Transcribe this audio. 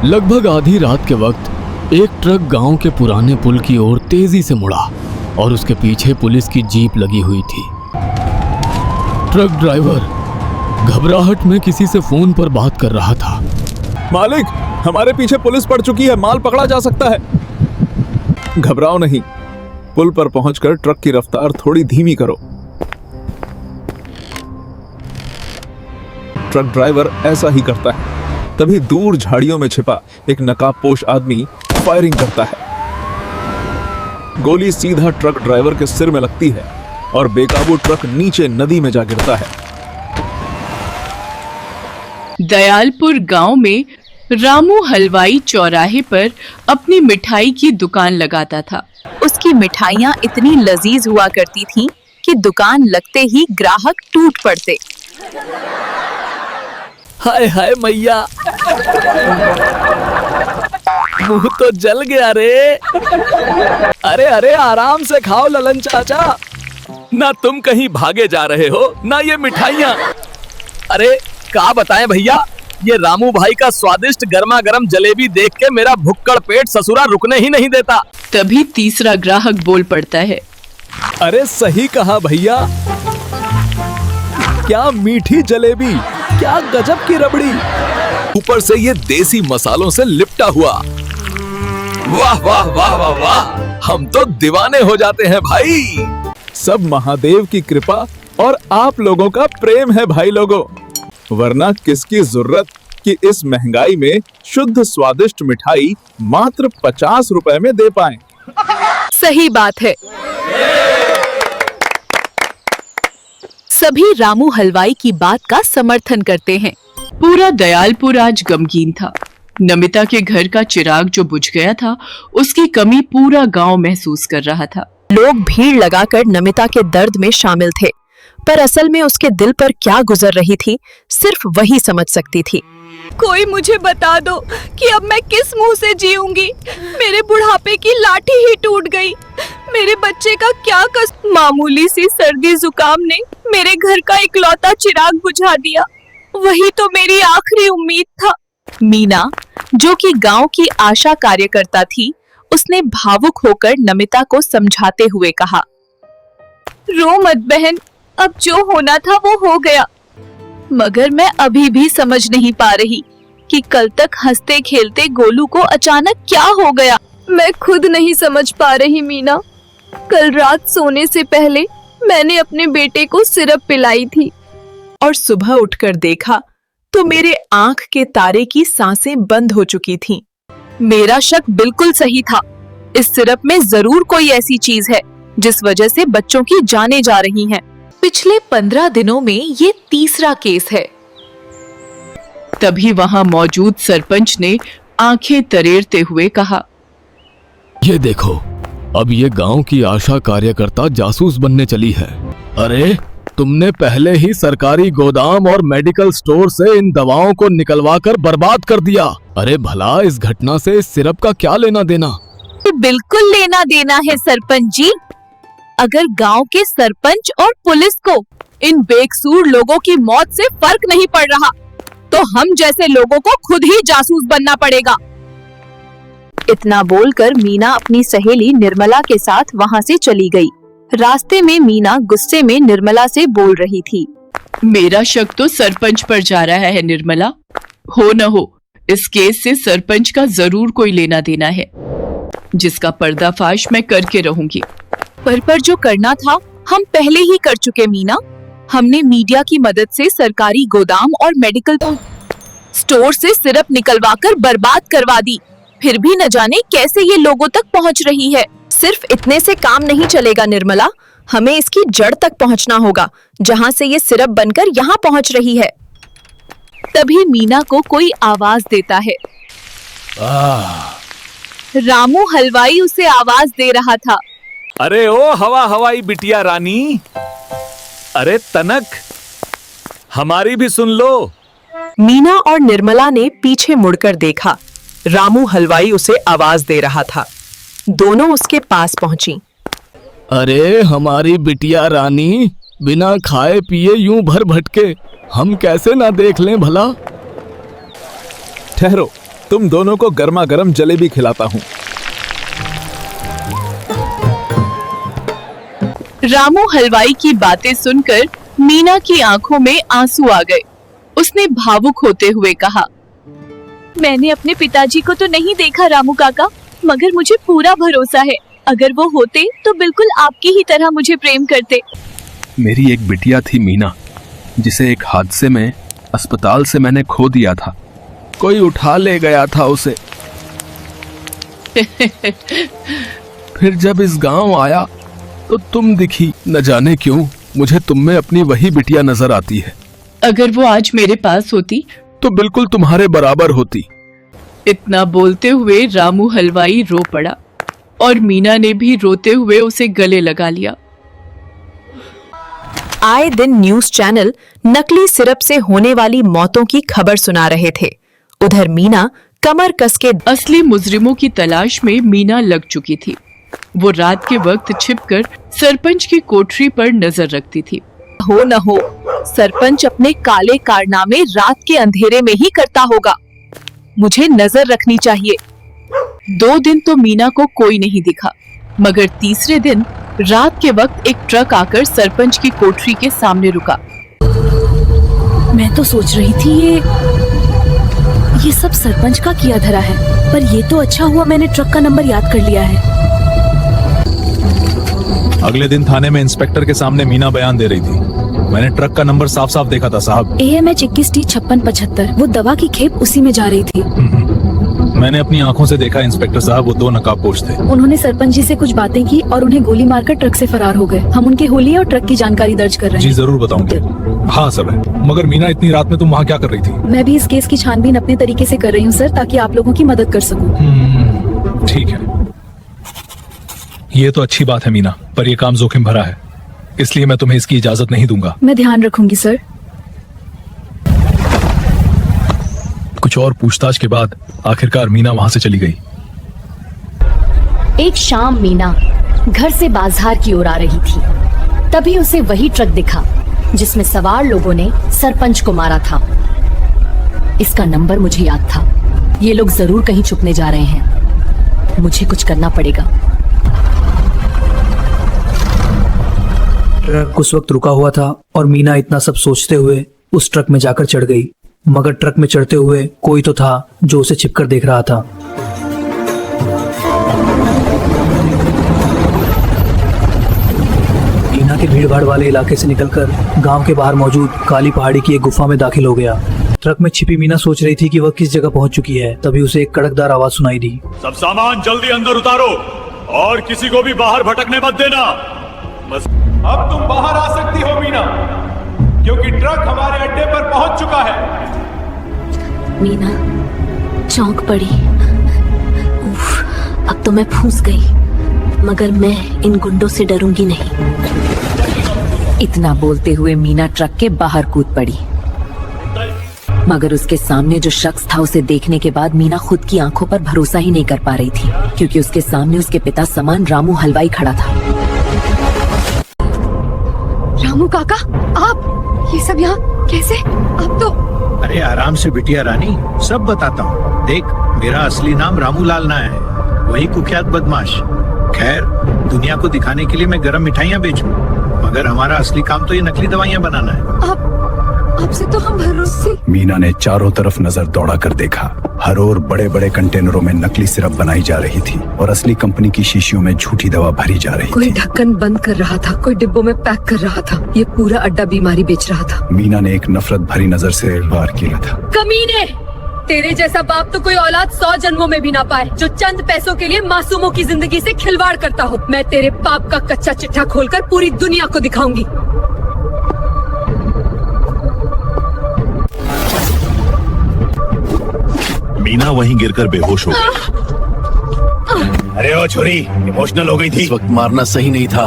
लगभग आधी रात के वक्त एक ट्रक गांव के पुराने पुल की ओर तेजी से मुड़ा और उसके पीछे पुलिस की जीप लगी हुई थी। ट्रक ड्राइवर घबराहट में किसी से फोन पर बात कर रहा था। मालिक, हमारे पीछे पुलिस पड़ चुकी है, माल पकड़ा जा सकता है। घबराओ नहीं, पुल पर पहुंचकर ट्रक की रफ्तार थोड़ी धीमी करो। ट्रक ड्राइवर ऐसा ही करता है। तभी दूर झाड़ियों में छिपा एक नकाबपोश आदमी फायरिंग करता है। गोली सीधा ट्रक ड्राइवर के सिर में लगती है और बेकाबू ट्रक नीचे नदी में जा गिरता है। दयालपुर गांव में रामू हलवाई चौराहे पर अपनी मिठाई की दुकान लगाता था। उसकी मिठाइयाँ इतनी लजीज हुआ करती थीं कि दुकान लगते ही ग्राहक टूट पड़ते। हाय हाय मैया, मुंह तो जल गया रे। अरे अरे आराम से खाओ ललन चाचा, ना तुम कहीं भागे जा रहे हो ना ये मिठाइयाँ। अरे क्या बताएं भैया, ये रामू भाई का स्वादिष्ट गर्मा गर्म जलेबी देख के मेरा भुक्कड़ पेट ससुरा रुकने ही नहीं देता। तभी तीसरा ग्राहक बोल पड़ता है। अरे सही कहा भैया, क्या मीठी जलेबी, क्या गजब की रबड़ी, ऊपर से ये देसी मसालों से लिपटा हुआ। वाह वाह वाह वाह वाह, हम तो दीवाने हो जाते हैं भाई। सब महादेव की कृपा और आप लोगों का प्रेम है भाई लोगों, वरना किसकी जरूरत कि इस महंगाई में शुद्ध स्वादिष्ट मिठाई मात्र 50 रुपए में दे पाएं। सही बात है। सभी रामू हलवाई की बात का समर्थन करते हैं। पूरा दयालपुर आज गमगीन था। नमिता के घर का चिराग जो बुझ गया था, उसकी कमी पूरा गांव महसूस कर रहा था। लोग भीड़ लगाकर नमिता के दर्द में शामिल थे, पर असल में उसके दिल पर क्या गुजर रही थी सिर्फ वही समझ सकती थी। कोई मुझे बता दो कि अब मैं किस मुंह से जीऊंगी। मेरे बुढ़ापे की लाठी ही टूट गई। मेरे बच्चे का क्या कष्ट। मामूली सी सर्दी जुकाम ने मेरे घर का इकलौता चिराग बुझा दिया। वही तो मेरी आखिरी उम्मीद था। मीना, जो कि गांव की आशा कार्यकर्ता थी, उसने भावुक होकर नमिता को समझाते हुए कहा, रो मत बहन, अब जो होना था वो हो गया। मगर मैं अभी भी समझ नहीं पा रही कि कल तक हंसते खेलते गोलू को अचानक क्या हो गया। मैं खुद नहीं समझ पा रही मीना। कल रात सोने से पहले मैंने अपने बेटे को सिरप पिलाई थी और सुबह उठकर देखा तो मेरे आंख के तारे की सांसें बंद हो चुकी थीं। मेरा शक बिल्कुल सही था। इस सिरप में जरूर कोई ऐसी चीज है जिस वजह से बच्चों की जानें जा रही हैं। पिछले 15 दिनों में ये तीसरा केस है। तभी वहां मौजूद सरपंच ने आंखें तरेरते हुए कहा, ये देखो, अब ये गांव की आशा कार्यकर्ता जासूस बनने चली है। अरे तुमने पहले ही सरकारी गोदाम और मेडिकल स्टोर से इन दवाओं को निकलवा कर बर्बाद कर दिया। अरे भला इस घटना से इस सिरप का क्या लेना देना? बिल्कुल लेना देना है सरपंच जी। अगर गांव के सरपंच और पुलिस को इन बेकसूर लोगों की मौत से फर्क नहीं पड़ रहा, तो हम जैसे लोगों को खुद ही जासूस बनना पड़ेगा। इतना बोलकर मीना अपनी सहेली निर्मला के साथ वहां से चली गई। रास्ते में मीना गुस्से में निर्मला से बोल रही थी, मेरा शक तो सरपंच पर जा रहा है निर्मला। हो न हो इस केस से सरपंच का जरूर कोई लेना देना है, जिसका पर्दाफाश मैं करके रहूंगी। पर जो करना था हम पहले ही कर चुके मीना। हमने मीडिया की मदद से सरकारी गोदाम और मेडिकल स्टोर से सिरप निकलवाकर बर्बाद करवा दी। फिर भी न जाने कैसे ये लोगों तक पहुंच रही है। सिर्फ इतने से काम नहीं चलेगा निर्मला, हमें इसकी जड़ तक पहुंचना होगा, जहां से ये सिरप बनकर यहाँ पहुंच रही है। तभी मीना को कोई आवाज देता है। रामू हलवाई उसे आवाज दे रहा था। अरे ओ हवा हवाई बिटिया रानी, अरे तनक, हमारी भी सुन लो। मीना और निर्मला ने पीछे मुड़कर देखा। रामू हलवाई उसे आवाज दे रहा था। दोनों उसके पास पहुंची। अरे हमारी बिटिया रानी, बिना खाए पिए यूं भर भटके हम कैसे ना देख लें भला? ठहरो, तुम दोनों को गर्मा गर्म जलेबी खिलाता हूँ। रामू हलवाई की बातें सुनकर मीना की आंखों में आंसू आ गए। उसने भावुक होते हुए कहा, मैंने अपने पिताजी को तो नहीं देखा रामू काका, मगर मुझे पूरा भरोसा है अगर वो होते तो बिल्कुल आपकी ही तरह मुझे प्रेम करते। मेरी एक बिटिया थी मीना, जिसे एक हादसे में अस्पताल से मैंने खो दिया था। कोई उठा ले गया था उसे। फिर जब इस गांव आया तो तुम दिखी। न जाने क्यों मुझे तुम में अपनी वही बिटिया नजर आती है। अगर वो आज मेरे पास होती तो बिल्कुल तुम्हारे बराबर होती। इतना बोलते हुए रामू हलवाई रो पड़ा और मीना ने भी रोते हुए उसे गले लगा लिया। आए दिन न्यूज चैनल नकली सिरप से होने वाली मौतों की खबर सुना रहे थे। उधर मीना कमर कस के असली मुजरिमों की तलाश में मीना लग चुकी थी। वो रात के वक्त छिपकर सरपंच की कोठरी पर नजर रखती थी। हो न हो सरपंच अपने काले कारनामे रात के अंधेरे में ही करता होगा, मुझे नजर रखनी चाहिए। 2 दिन तो मीना को कोई नहीं दिखा, मगर तीसरे दिन रात के वक्त एक ट्रक आकर सरपंच की कोठरी के सामने रुका। मैं तो सोच रही थी ये सब सरपंच का किया धरा है, पर ये तो अच्छा हुआ मैंने ट्रक का नंबर याद कर लिया है। अगले दिन थाने में इंस्पेक्टर के सामने मीना बयान दे रही थी। मैंने ट्रक का नंबर साफ साफ देखा था साहब। AMH 21T5675, वो दवा की खेप उसी में जा रही थी। मैंने अपनी आंखों से देखा इंस्पेक्टर साहब, वो 2 नकाबपोश थे। उन्होंने सरपंच जी से कुछ बातें की और उन्हें गोली मारकर ट्रक से फरार हो गए। हम उनके होलिया और ट्रक की जानकारी दर्ज कर रहे जी हैं। जरूर बताऊंगे। हाँ सर, मगर मीना इतनी रात में तुम वहाँ क्या कर रही थी? मैं भी इस केस की छानबीन अपने तरीके से कर रही हूँ सर, ताकि आप लोगों की मदद कर सकूं। ठीक है, ये तो अच्छी बात है मीना, पर यह काम जोखिम भरा है, इसलिए मैं तुम्हें इसकी इजाजत नहीं दूंगा। मैं ध्यान रखूंगी सर। कुछ और पूछताछ के बाद आखिरकार मीना वहां से चली गई। एक शाम मीना घर से बाजार की ओर आ रही थी। तभी उसे वही ट्रक दिखा जिसमें सवार लोगों ने सरपंच को मारा था। इसका नंबर मुझे याद था। ये लोग जरूर कहीं छुपने जा रहे हैं। मुझे कुछ करना पड़ेगा। ट्रक उस वक्त रुका हुआ था और मीना इतना सब सोचते हुए उस ट्रक में जाकर चढ़ गई, मगर ट्रक में चढ़ते हुए कोई तो था जो उसे छिपकर देख रहा था। मीना के भीड़ भाड़ वाले इलाके से निकलकर गांव के बाहर मौजूद काली पहाड़ी की एक गुफा में दाखिल हो गया। ट्रक में छिपी मीना सोच रही थी कि वह किस जगह पहुंच चुकी है। तभी उसे एक कड़कदार आवाज सुनाई दी। सब सामान जल्दी अंदर उतारो और किसी को भी बाहर भटकने मत देना। अब तुम बाहर आ सकती हो मीना, क्योंकि ट्रक हमारे अड्डे पर पहुंच चुका है। मीना चौंक पड़ी। उफ, अब तो मैं फंस गई, मगर मैं इन गुंडों से डरूंगी नहीं। इतना बोलते हुए मीना ट्रक के बाहर कूद पड़ी, मगर उसके सामने जो शख्स था उसे देखने के बाद मीना खुद की आंखों पर भरोसा ही नहीं कर पा रही थी, क्योंकि उसके सामने उसके पिता समान रामू हलवाई खड़ा था। रामू काका, आप ये सब यहाँ कैसे? आप तो अरे आराम से बिटिया रानी, सब बताता हूँ। देख, मेरा असली नाम रामूलाल ना है, वही कुख्यात बदमाश। खैर, दुनिया को दिखाने के लिए मैं गरम मिठाइयाँ बेचूं, मगर हमारा असली काम तो ये नकली दवाइयाँ बनाना है। आपसे तो हम भरोसे। मीना ने चारों तरफ नजर दौड़ा कर देखा। हर ओर बड़े बड़े कंटेनरों में नकली सिरप बनाई जा रही थी और असली कंपनी की शीशियों में झूठी दवा भरी जा रही कोई थी। ढक्कन बंद कर रहा था, कोई डिब्बों में पैक कर रहा था। ये पूरा अड्डा बीमारी बेच रहा था। मीना ने एक नफरत भरी नजर से वार किया था। कमीने, तेरे जैसा बाप तो कोई औलाद 100 जन्मों में भी ना पाए, जो चंद पैसों के लिए मासूमों की जिंदगी से खिलवाड़ करता हो। मैं तेरे पाप का कच्चा चिट्ठा खोलकर पूरी दुनिया को दिखाऊंगी। मीना वहीं गिरकर बेहोश हो गई। अरे ओ छोरी, इमोशनल हो गई थी। इस वक्त मारना सही नहीं था।